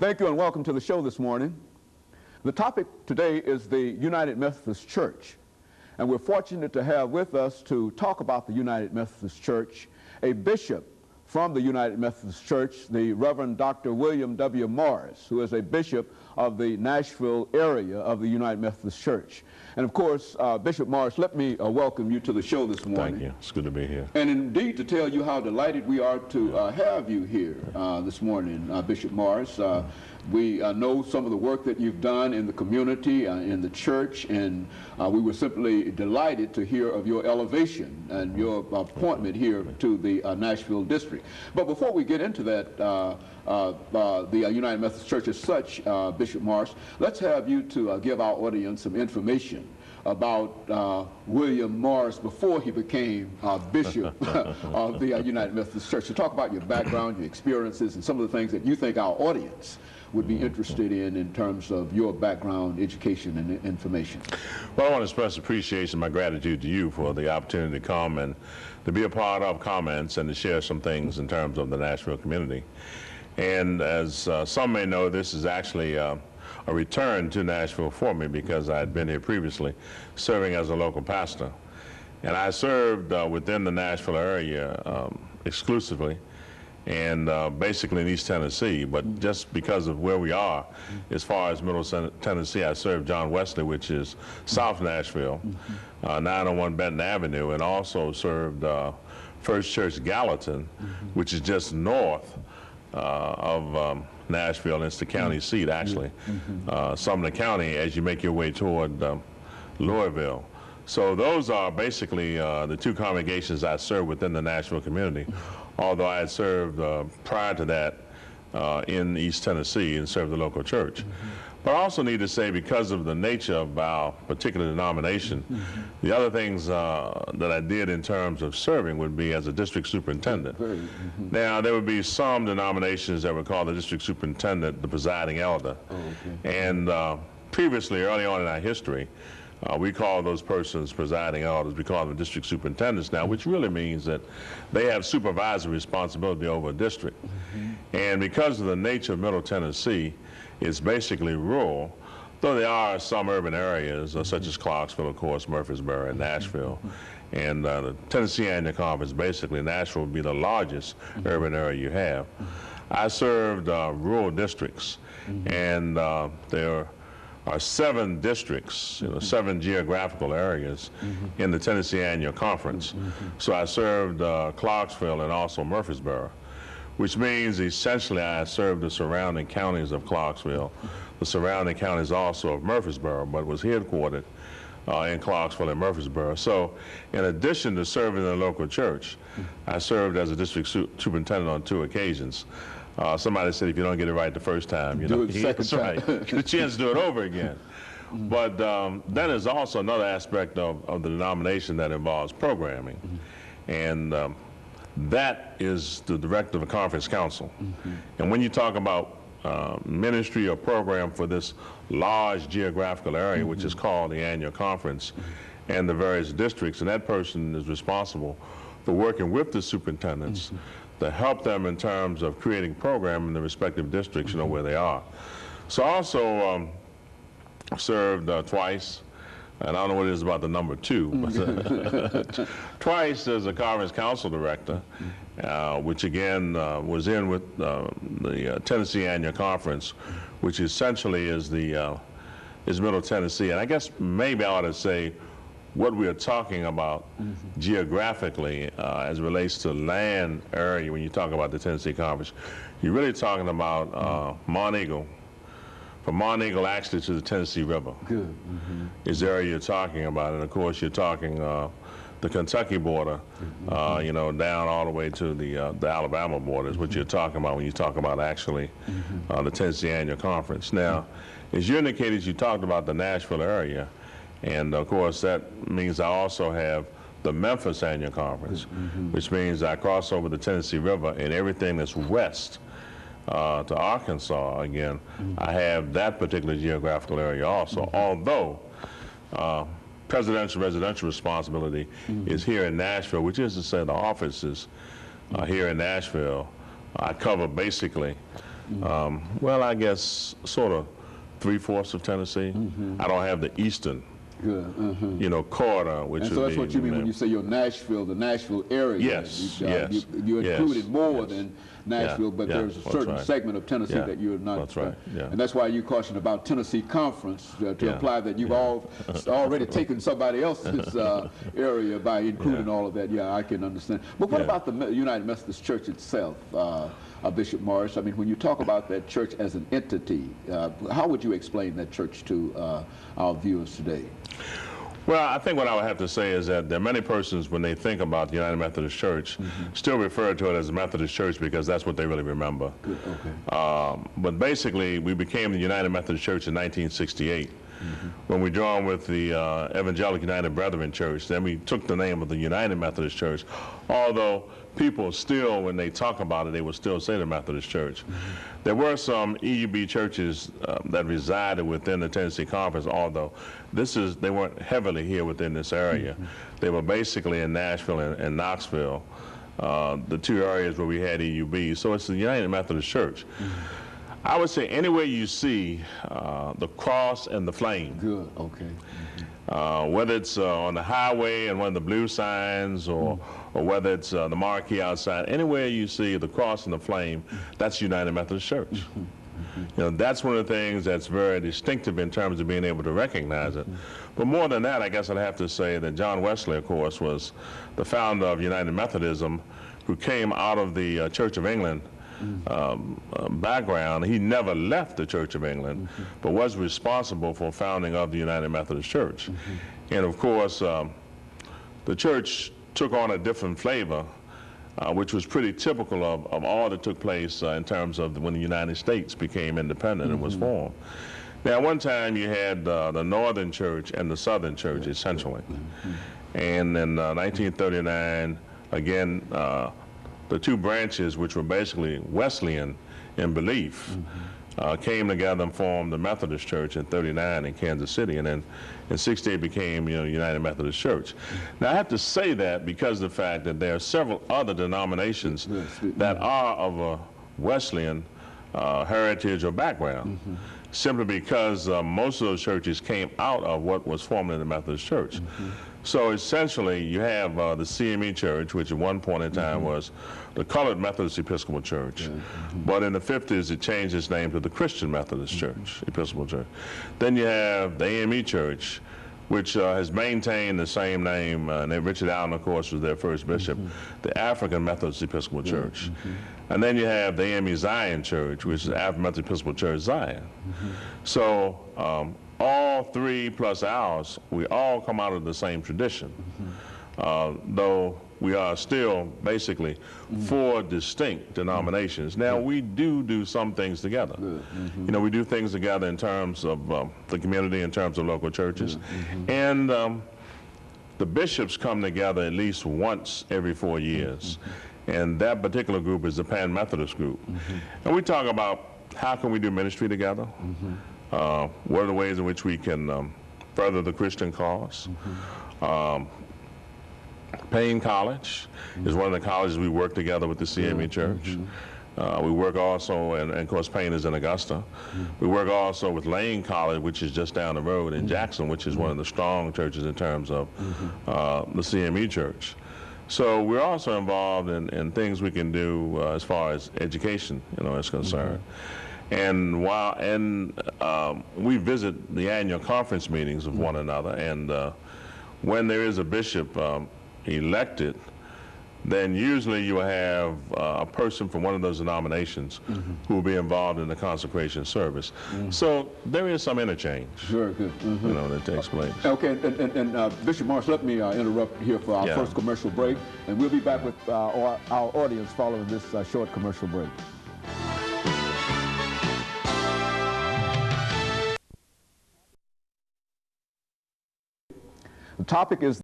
Thank you and welcome to the show this morning. The topic today is the United Methodist Church, and we're fortunate to have with us to talk about the United Methodist Church a bishop from the United Methodist Church, the Reverend Dr. William W. Morris, who is a bishop of the Nashville area of the United Methodist Church. And of course, Bishop Morris, let me welcome you to the show this morning. Thank you. It's good to be here. And indeed to tell you how delighted we are to have you here this morning, Bishop Morris. We know some of the work that you've done in the community, in the church, and we were simply delighted to hear of your elevation and your appointment here to the Nashville district. But before we get into that, the United Methodist Church as such, Bishop Morris, let's have you to give our audience some information about William Morris before he became bishop of the United Methodist Church. So talk about your background, your experiences, and some of the things that you think our audience would be interested in terms of your background, education, and information. Well, I want to express appreciation, my gratitude to you for the opportunity to come and to be a part of comments and to share some things in terms of the Nashville community. And as some may know, this is actually a return to Nashville for me because I had been here previously serving as a local pastor. And I served within the Nashville area exclusively and basically in East Tennessee, but just because of where we are, as far as Middle Tennessee, I served John Wesley, which is South Nashville, 901 Benton Avenue, and also served First Church Gallatin, which is just north of Nashville. It's the county seat, actually. Sumner County as you make your way toward Louisville. So those are basically the two congregations I serve within the Nashville community, although I had served prior to that in East Tennessee and served the local church. But I also need to say, because of the nature of our particular denomination, the other things that I did in terms of serving would be as a district superintendent. Now, there would be some denominations that would call the district superintendent the presiding elder. And previously, early on in our history, we call those persons presiding elders. We call them district superintendents now, which really means that they have supervisory responsibility over a district. And because of the nature of Middle Tennessee, it's basically rural, though there are some urban areas, such as Clarksville, of course, Murfreesboro, and Nashville. And the Tennessee Annual Conference, basically, Nashville would be the largest urban area you have. I served rural districts, and there are 7 districts, 7 geographical areas in the Tennessee Annual Conference. So I served Clarksville and also Murfreesboro, which means essentially I served the surrounding counties of Clarksville, the surrounding counties also of Murfreesboro, but was headquartered in Clarksville and Murfreesboro. So in addition to serving in the local church, I served as a district superintendent on 2 occasions. Somebody said if you don't get it right the first time, you know, that's right, get a chance to do it over again. But then there's also another aspect of the denomination that involves programming. And that is the director of a conference council. And when you talk about ministry or program for this large geographical area, which is called the annual conference, and the various districts, and that person is responsible for working with the superintendents to help them in terms of creating program in the respective districts, where they are. So I also served twice, and I don't know what it is about the number 2, but twice as a conference council director, which again was in with the Tennessee Annual Conference, which essentially is Middle Tennessee. And I guess maybe I ought to say what we are talking about geographically as it relates to land area. When you talk about the Tennessee Conference, you're really talking about Mount Eagle. From Mount Eagle actually to the Tennessee River is the area you're talking about. And of course you're talking the Kentucky border, down all the way to the Alabama border is what you're talking about when you talk about actually the Tennessee Annual Conference. Now, as you indicated, you talked about the Nashville area. And of course, that means I also have the Memphis Annual Conference, which means I cross over the Tennessee River and everything that's west to Arkansas. Again, I have that particular geographical area also, although presidential residential responsibility is here in Nashville, which is to say the offices here in Nashville. I cover basically Well, I guess sort of 3/4 of Tennessee. I don't have the eastern, quarter, which and would so that's be, what you mean when you say you're Nashville, the Nashville area. Yes, yes. You included more yes. than Nashville, but yeah, there's a certain right. segment of Tennessee that you're not. That's right. Yeah. And that's why you caution about Tennessee Conference to imply that you've already taken somebody else's area by including all of that. Yeah, I can understand. But what about the United Methodist Church itself, Bishop Morris? I mean, when you talk about that church as an entity, how would you explain that church to our viewers today? Well, I think what I would have to say is that there are many persons, when they think about the United Methodist Church, still refer to it as a Methodist Church because that's what they really remember. Good. Okay. But basically, we became the United Methodist Church in 1968. When we joined with the Evangelical United Brethren Church, then we took the name of the United Methodist Church, although people still, when they talk about it, they will still say the Methodist Church. There were some EUB churches that resided within the Tennessee Conference, although they weren't heavily here within this area. They were basically in Nashville and Knoxville, the two areas where we had EUB. So it's the United Methodist Church. I would say anywhere you see the cross and the flame. Good, okay. Whether it's on the highway and one of the blue signs or whether it's the marquee outside, anywhere you see the cross and the flame, that's United Methodist Church. That's one of the things that's very distinctive in terms of being able to recognize it. But more than that, I guess I'd have to say that John Wesley, of course, was the founder of United Methodism, who came out of the Church of England background. He never left the Church of England, but was responsible for founding of the United Methodist Church. And of course, the church took on a different flavor, which was pretty typical of all that took place in terms of when the United States became independent and was formed. Now, one time you had the Northern Church and the Southern Church, essentially. And in 1939, again, the two branches, which were basically Wesleyan in belief, came together and formed the Methodist Church in '39 in Kansas City, and then in '68 became United Methodist Church. Now I have to say that because of the fact that there are several other denominations that are of a Wesleyan heritage or background, simply because most of those churches came out of what was formerly the Methodist Church. So essentially, you have the CME Church, which at one point in time was the Colored Methodist Episcopal Church. But in the 50s, it changed its name to the Christian Methodist Church, Episcopal Church. Then you have the AME Church, which has maintained the same name. And Richard Allen, of course, was their first bishop, the African Methodist Episcopal Church. And then you have the AME Zion Church, which is the African Methodist Episcopal Church Zion. So all three plus ours, we all come out of the same tradition, though we are still basically four distinct denominations. Now, we do some things together. We do things together in terms of the community, in terms of local churches. And the bishops come together at least once every 4 years. And that particular group is the Pan-Methodist group. And we talk about how can we do ministry together? What are the ways in which we can further the Christian cause? Payne College is one of the colleges we work together with the CME Church. We work also, and of course Payne is in Augusta. We work also with Lane College, which is just down the road in Jackson, which is one of the strong churches in terms of the CME Church. So we're also involved in things we can do as far as education, is concerned. And we visit the annual conference meetings of one another, and when there is a bishop elected, then usually you will have a person from one of those denominations who will be involved in the consecration service. So there is some interchange. Very good. That takes place. Okay, and Bishop Morris, let me interrupt here for our first commercial break, and we'll be back with our audience following this short commercial break. The topic is